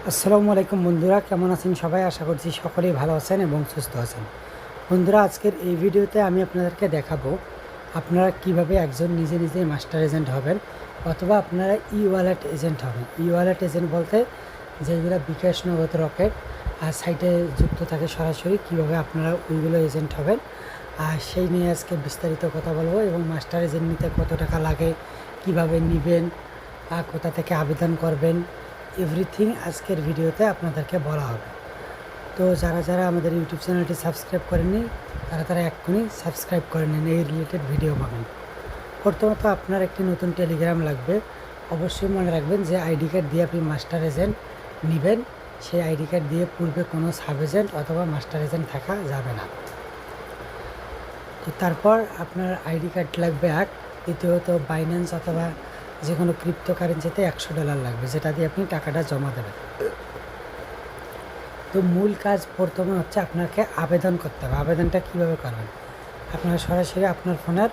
আসসালামু আলাইকুম বন্ধুরা, কেমন আছেন সবাই? আশা করছি সকলেই ভালো আছেন এবং সুস্থ আছেন। বন্ধুরা, আজকের এই ভিডিওতে আমি আপনাদেরকে দেখাবো আপনারা কিভাবে একজন নিজে নিজে মাস্টার এজেন্ট হবেন, অথবা আপনারা ই ওয়ালেট এজেন্ট হবেন। ই ওয়ালেট এজেন্ট বলতে যেগুলো বিকাশ, নগদ, রকেট আর সাইটে যুক্ত থাকে সরাসরি, কিভাবে আপনারা ওইগুলো এজেন্ট হবেন আর সেই নিয়ে আজকে বিস্তারিত কথা বলবো। এবং মাস্টার এজেন্ট নিতে কত টাকা লাগে, কিভাবে নেবেন আর কোথা থেকে আবেদন করবেন, এভরিথিং আজকের ভিডিওতে আপনাদেরকে বলা হবে। তো যারা যারা আমাদের ইউটিউব চ্যানেলটি সাবস্ক্রাইব করেননি তারা এক্ষুনি সাবস্ক্রাইব করে নিন, এই রিলেটেড ভিডিও পাবেন। প্রথমত আপনার একটি নতুন টেলিগ্রাম লাগবে। অবশ্যই মনে রাখবেন যে আইডি কার্ড দিয়ে আপনি মাস্টার এজেন্ট নেবেন, সেই আইডি কার্ড দিয়ে পূর্বে কোনো সাব এজেন্ট অথবা মাস্টার এজেন্ট থাকা যাবে না। তো তারপর আপনার আইডি কার্ড লাগবে এক। দ্বিতীয়ত বাইন্যান্স অথবা যে কোনো ক্রিপ্টোকারেন্সিতে $100 লাগবে, যেটা দিয়ে আপনি টাকাটা জমা দেবেন। তো মূল কাজ প্রথমে হচ্ছে আপনাকে আবেদন করতে হবে। আবেদনটা কীভাবে করবেন? আপনারা সরাসরি আপনার ফোনের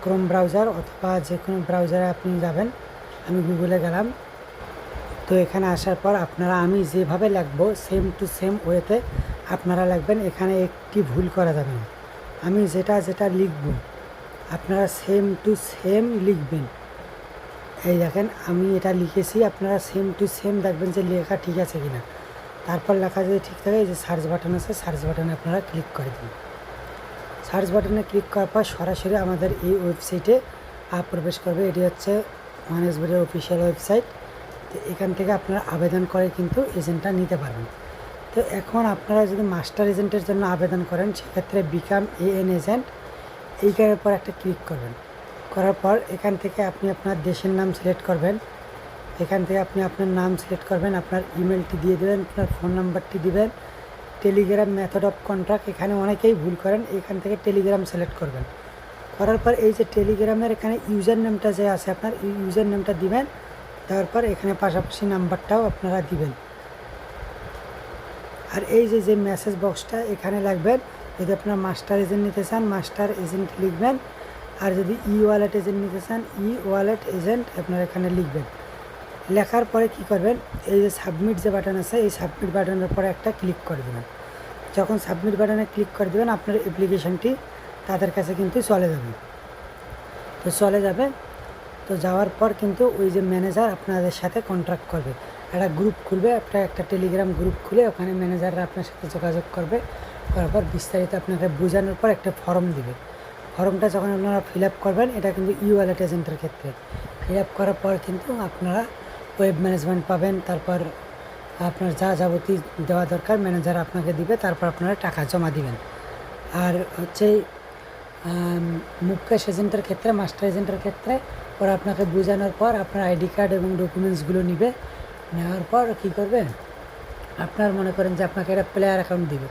ক্রোম ব্রাউজার অথবা যে কোনো ব্রাউজারে আপনি যাবেন। আমি গুগলে গেলাম। তো এখানে আসার পর আপনারা আমি যেভাবে লিখবো সেম টু সেম ওয়েতে আপনারা লিখবেন। এখানে একটি ভুল করা যাবে না। আমি যেটা যেটা লিখব আপনারা সেম টু সেম লিখবেন। এই দেখেন আমি এটা লিখেছি, আপনারা সেম টু সেম দেখবেন যে লেখা ঠিক আছে কিনা। তারপর লেখা যদি ঠিক থাকে, এই যে সার্চ বাটন আছে, সার্চ বাটনে আপনারা ক্লিক করে দিন। সার্চ বাটনে ক্লিক করার পর সরাসরি আমাদের এই ওয়েবসাইটে প্রবেশ করবে। এটি হচ্ছে ওয়ানএসবির অফিসিয়াল ওয়েবসাইট। তো এখান থেকে আপনারা আবেদন করে কিন্তু এজেন্টটা নিতে পারবেন। তো এখন আপনারা যদি মাস্টার এজেন্টের জন্য আবেদন করেন, সেক্ষেত্রে বিকাম এএন এজেন্ট এইখানের পর একটা ক্লিক করবেন। করার পর এখান থেকে আপনি আপনার দেশের নাম সিলেক্ট করবেন। এখান থেকে আপনি আপনার নাম সিলেক্ট করবেন, আপনার ইমেলটি দিয়ে দেবেন, আপনার ফোন নাম্বারটি দিবেন। টেলিগ্রাম মেথড অফ কন্ট্যাক্ট, এখানে অনেকেই ভুল করেন, এখান থেকে টেলিগ্রাম সিলেক্ট করবেন। করার পর এই যে টেলিগ্রামের এখানে ইউজার নেমটা যে আছে আপনার ইউজার নেমটা দিবেন। দেওয়ার পর এখানে পাশাপাশি নাম্বারটাও আপনারা দিবেন। আর এই যে যে মেসেজ বক্সটা এখানে লাগবেন, যদি আপনার মাস্টার এজেন্ট নিতে চান মাস্টার এজেন্ট লিখবেন, আর যদি ই ওয়ালেট এজেন্ট নিতে চান ই ওয়ালেট এজেন্ট আপনারা এখানে লিখবেন। লেখার পরে কি করবেন, এই যে সাবমিট যে বাটন আছে এই সাবমিট বাটনের পরে একটা ক্লিক করে দেবেন। যখন সাবমিট বাটনে ক্লিক করে দেবেন আপনার অ্যাপ্লিকেশনটি তাদের কাছে কিন্তু চলে যাবে। তো চলে যাবে, তো যাওয়ার পর কিন্তু ওই যে ম্যানেজার আপনাদের সাথে কন্ট্যাক্ট করবে, একটা গ্রুপ খুলবে, একটা টেলিগ্রাম গ্রুপ খুলে ওখানে ম্যানেজাররা আপনার সাথে যোগাযোগ করবে। করার পর বিস্তারিত আপনাকে বোঝানোর পর একটা ফর্ম দিবে। ফর্মটা যখন আপনারা ফিল আপ করবেন, এটা কিন্তু ই ওয়ালেট এজেন্টের ক্ষেত্রে ফিল আপ করার পর কিন্তু আপনারা ওয়েব ম্যানেজমেন্ট পাবেন। তারপর আপনার যা যাবতীয় দেওয়া দরকার ম্যানেজার আপনাকে দিবে, তারপর আপনারা টাকা জমা দিবেন। আর হচ্ছে মুকেশ এজেন্টের ক্ষেত্রে, মাস্টার এজেন্টের ক্ষেত্রে ওরা আপনাকে বোঝানোর পর আপনার আইডি কার্ড এবং ডকুমেন্টসগুলো নিবে। নেওয়ার পর কী করবে, আপনার মনে করেন যে আপনাকে একটা প্লেয়ার অ্যাকাউন্ট দিবে,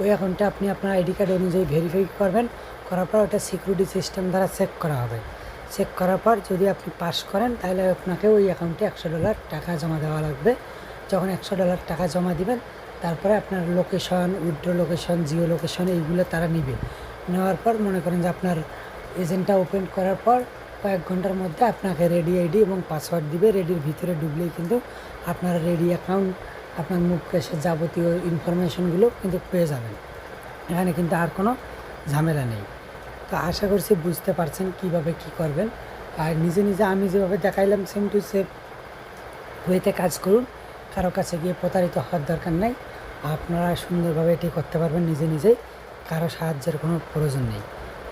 ওই অ্যাকাউন্টটা আপনি আপনার আইডি কার্ড অনুযায়ী ভেরিফাই করবেন। করার পর ওটা সিকিউরিটি সিস্টেম দ্বারা চেক করা হবে। চেক করার পর যদি আপনি পাস করেন তাহলে আপনাকে ওই অ্যাকাউন্টে $100 টাকা জমা দেওয়া লাগবে। যখন $100 টাকা জমা দিবেন, তারপরে আপনার location, withdraw location, Jio location এইগুলো তারা নিবে। নেওয়ার পর মনে করেন যে আপনার এজেন্টটা ওপেন করার পর কয়েক ঘন্টার মধ্যে আপনাকে রেডি আইডি এবং পাসওয়ার্ড দিবে। রেডির ভিতরে ঢুকলেই কিন্তু আপনার রেডি অ্যাকাউন্ট, আপনার মুকেশের যাবতীয় ইনফরমেশনগুলো কিন্তু পেয়ে যাবেন। এখানে কিন্তু আর কোনো ঝামেলা নেই। তো আশা করছি বুঝতে পারছেন কিভাবে কি করবেন। আর নিজে নিজে আমি যেভাবে দেখাইলাম সেম টু সেম ওয়েতে কাজ করুন। কারো কাছে গিয়ে প্রতারিত হওয়ার দরকার নাই। আপনারা সুন্দরভাবে এটি করতে পারবেন নিজে নিজেই, কারো সাহায্যের কোনো প্রয়োজন নেই।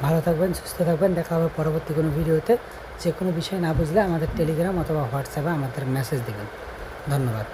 ভালো থাকবেন, সুস্থ থাকবেন। দেখা হবে পরবর্তী কোনো ভিডিওতে। যে কোনো বিষয় না বুঝলে আমাদের টেলিগ্রাম অথবা হোয়াটসঅ্যাপে আমাদের মেসেজ দেবেন। ধন্যবাদ।